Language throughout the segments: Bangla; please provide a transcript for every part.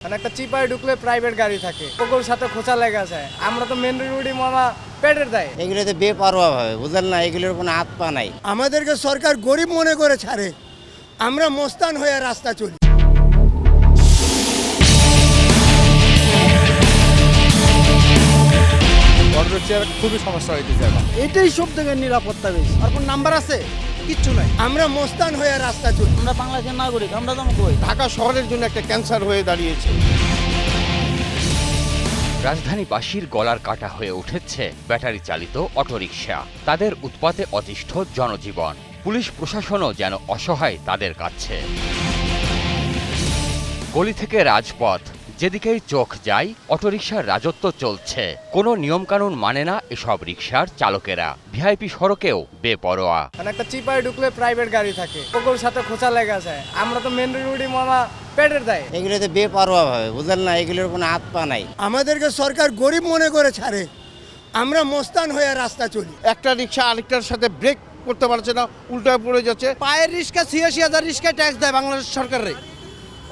মানে একটা চিপায় ঢুকলে প্রাইভেট গাড়ি থাকে, ওগুলোর সাথে খোঁচা লেগে যায়। আমরা তো মেন রোডই মামা পেটের দেয়। এগুলোতে বেপরোয়া ভাবে, বুঝলেন না, এগুলোর কোনো হাত পা নাই। আমাদেরকে সরকার গরিব মনে করে ছাড়ে, আমরা মস্তান হয়ে রাস্তা চলি। খুবই সমস্যা হইতেছে এখন। এটাই সব থেকে নিরাপত্তা বেশি। আর কোন নাম্বার আছে? কিচ্ছু নাই। আমরা মস্তান হয়ে রাস্তা চলি। আমরা বাংলাদেশের নাগরিক, আমরা তো কই। ঢাকা শহরের জন্য একটা ক্যান্সার হয়ে দাঁড়িয়েছে। রাজধানীবাসীর গলার কাটা হয়ে উঠেছে ব্যাটারি চালিত অটোরিকশা। তাদের উৎপাতে অতিষ্ঠ জনজীবন। পুলিশ প্রশাসনও যেন অসহায় তাদের কাছে। গলি থেকে রাজপথ, যেদিকেই চোখ যায় অটোরিকশার রাজত্ব চলছে। কোনো নিয়মকানুন মানে না এসব রিকশার চালকেরা। ভিআইপি সড়কেও বেপরোয়া। মানে একটা চিপায় ঢুকলে প্রাইভেট গাড়ি থাকে, ওগুলোর সাথে খোঁচা লেগে যায়। আমরা তো মেন রোডই মামা পেটের দেয়। এগুলোতে বেপরোয়া ভাবে, বুঝলেন না, এগুলোর কোনো হাত পা নাই। আমাদেরকে সরকার গরিব মনে করে ছাড়ে, আমরা মস্তান হয়ে রাস্তা চলি। একটা রিক্সা আরেকটার সাথে ব্রেক করতে পারছে না, উল্টায় পড়ে যাচ্ছে। পায়ের রিক্সা 86,000 রিক্সা ট্যাক্স দেয় বাংলাদেশ সরকারে।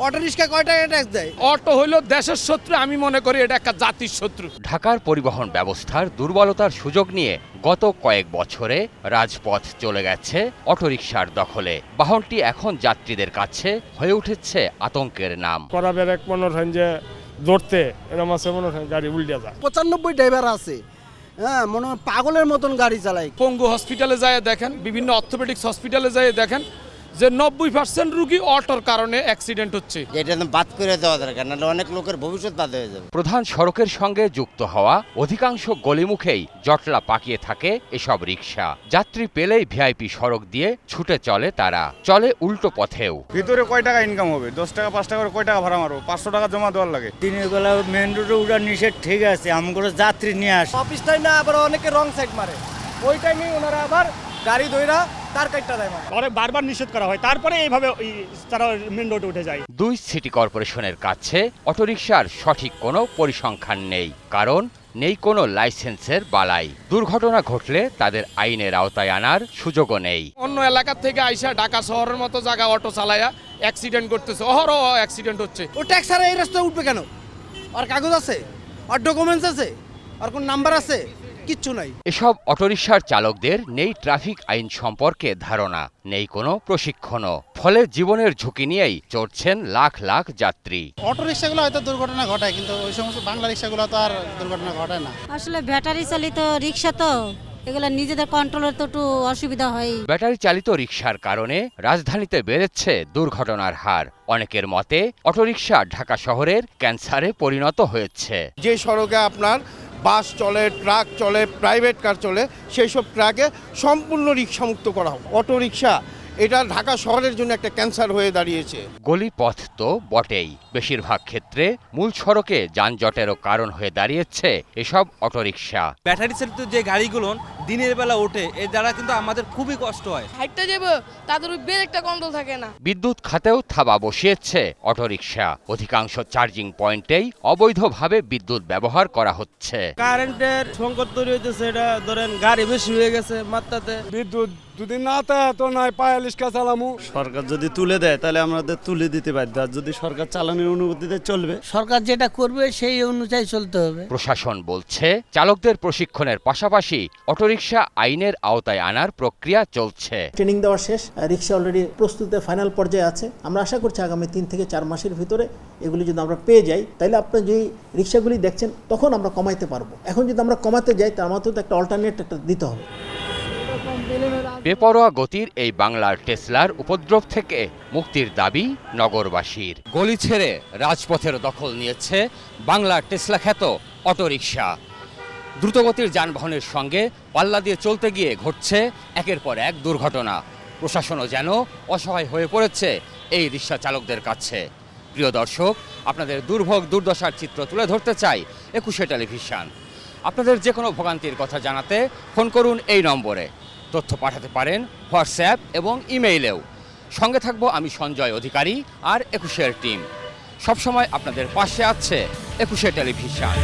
অটো রিক্সা কয় টাকা ট্যাক্স দেয়? অটো হইল দেশের শত্রু, আমি মনে করি এটা একটা জাতির শত্রু। ঢাকার পরিবহন ব্যবস্থার দুর্বলতার সুযোগ নিয়ে গত কয়েক বছরে রাজপথ চলে গেছে অটোরিকশার দখলে। বাহনটি এখন যাত্রীদের কাছে হয়ে উঠেছে আতঙ্কের নাম। করা ব্যারেক মনে হয় যে ধরতে এরকম আছে, মনে হয় গাড়ি উল্টে যায়। 95 ড্রাইভার আছে, হ্যাঁ, মনে হয় পাগলের মতন গাড়ি চালায়। পঙ্গু হসপিটালে যায় দেখেন, বিভিন্ন অর্থোপেডিক্স হসপিটালে যায় দেখেন যে 90% রুগী অটোর কারণে অ্যাক্সিডেন্ট হচ্ছে। এটা তো বাদ করে দেওয়া দরকার, নাহলে অনেক লোকের ভবিষ্যৎ বাদ হয়ে যাবে। প্রধান সড়কের সঙ্গে যুক্ত হওয়া অধিকাংশ গলিমুখেই জটলা পাকিয়ে থাকে এসব রিকশা। যাত্রী পেলেই ভিআইপি সড়ক দিয়ে ছুটে চলে তারা। চলে উল্টো পথেও। ভিতরে কয় টাকা ইনকাম হবে? 10 টাকা 5 টাকা করে কয় টাকা ভাড়া মারবো? 500 টাকা জমা দেওয়ার লাগে। দিনের বেলা মেন রোডে উঠার নিষেধ, ঠিক আছে, আমগুলো যাত্রী নিয়ে আসে। অফিস টাইম না, আবার অনেকে রং সাইড মারে। ওই টাইমে ওনারা আবার গাড়ি ধইরা তার কাটটা দেয়। পরে বারবার নিষেধ করা হয়, তারপরে এইভাবে তারা মেন রোডে উঠে যায়। দুই সিটি কর্পোরেশনের কাছে অটোরিকশার সঠিক কোনো পরিসংখ্যান নেই, কারণ নেই কোনো লাইসেন্সের বালাই। দুর্ঘটনা ঘটলে তাদের আইনের আওতায় আনার সুযোগও নেই। অন্য এলাকা থেকে আইসা ঢাকা শহরের মতো জায়গা অটো চালায়া অ্যাক্সিডেন্ট করতেছে, অহরহ অ্যাক্সিডেন্ট হচ্ছে। ও ট্যাক্স আর এই রাস্তায় উঠবে কেন? আর কাগজ আছে? আর ডকুমেন্টস আছে? আর কোন নাম্বার আছে? কিচ্ছু নাই। এসব অটোরিকশার চালকদের নেই ট্রাফিক আইন সম্পর্কে ধারণা, নেই কোনো প্রশিক্ষণও। ফলে জীবনের ঝুঁকি নিয়েই চড়ছেন লাখ লাখ যাত্রী। অটো রিক্সাগুলো হয়তো দুর্ঘটনা ঘটায়, কিন্তু ওই সমস্ত বাংলা রিক্সাগুলো তো আর দুর্ঘটনা ঘটায় না। আসলে ব্যাটারি চালিত রিক্সা তো এগুলা নিজেদের কন্ট্রোলের তো একটু অসুবিধা হয়। ব্যাটারি চালিত রিকশার কারণে রাজধানীতে বেড়েছে দুর্ঘটনার হার। অনেকের মতে অটোরিকশা ঢাকা শহরের ক্যান্সারে পরিণত হয়েছে। যে সড়কে আপনার বাস চলে, ট্রাক চলে, প্রাইভেট কার চলে, সেই সব ট্রাকে সম্পূর্ণ রিক্সামুক্ত করা হবে। অটো রিক্সা এটা ঢাকা শহরের জন্য একটা ক্যান্সার হয়ে দাঁড়িয়েছে। গলিপথ তো বটেই, বেশিরভাগ ক্ষেত্রে মূল সড়কে যানজটেরও কারণ হয়ে দাঁড়িয়েছে এসব অটোরিকশা। ব্যাটারি চালিত যে গাড়িগুলো দিনের বেলা ওঠে, এর দ্বারা কিন্তু আমাদের খুবই কষ্ট হয়। হাইটটা যাবে, তাদের ব্রেকটা কন্ট্রোল থাকে না। বিদ্যুৎ খাতেও থাবা বসিয়েছে অটোরিকশা। অধিকাংশ চার্জিং পয়েন্টেই অবৈধভাবে বিদ্যুৎ ব্যবহার করা হচ্ছে। কারেন্টের সংকট তৈরি হইতেছে, এটা ধরেন গাড়ি বেশি হয়ে গেছে মাত্রাতে। বিদ্যুৎ যদি না থাকে তো নাই পায়ে রিক্সা চালামু। সরকার যদি তুলে দেয় তাহলে আমাদের তুলে দিতে বাধ্য, আর যদি সরকার চালানোর অনুমতিতে চলবে। সরকার যেটা করবে সেই অনুযায়ী চলতে হবে। প্রশাসন বলছে চালকদের প্রশিক্ষণের পাশাপাশি অটোরিকশা আইনের আওতায় আনার প্রক্রিয়া চলছে। ট্রেনিং দেওয়া শেষ, রিক্সা অলরেডি প্রস্তুতের ফাইনাল পর্যায়ে আছে। আমরা আশা করছি আগামী 3 থেকে 4 মাসের ভিতরে এগুলি যদি আমরা পেয়ে যাই, তাহলে আপনার যে রিক্সাগুলি দেখছেন তখন আমরা কমাইতে পারবো। এখন যদি আমরা কমাতে যাই, তার মাত্র তো একটা অল্টারনেট একটা দিতে হবে। বেপরোয়া গতির এই বাংলার টেসলার উপদ্রব থেকে মুক্তির দাবি নগরবাসীর। গলি ছেড়ে রাজপথের দখল নিয়েছে বাংলার টেসলা খ্যাত অটোরিকশা। দ্রুতগতির যানবাহনের সঙ্গে পাল্লা দিয়ে চলতে গিয়ে ঘটছে একের পর এক দুর্ঘটনা। প্রশাসনও যেন অসহায় হয়ে পড়েছে এই রিক্সা চালকদের কাছে। প্রিয় দর্শক, আপনাদের দুর্ভোগ দুর্দশার চিত্র তুলে ধরতে চাই 21শে টেলিভিশন। আপনাদের যে কোনো ভোগান্তির কথা জানাতে ফোন করুন এই নম্বরে। তথ্য পাঠাতে পারেন হোয়াটসঅ্যাপ এবং ইমেইলেও। সঙ্গে থাকবো আমি সঞ্জয় অধিকারী আর 21শের টিম। সবসময় আপনাদের পাশে আছে 21শে টেলিভিশন।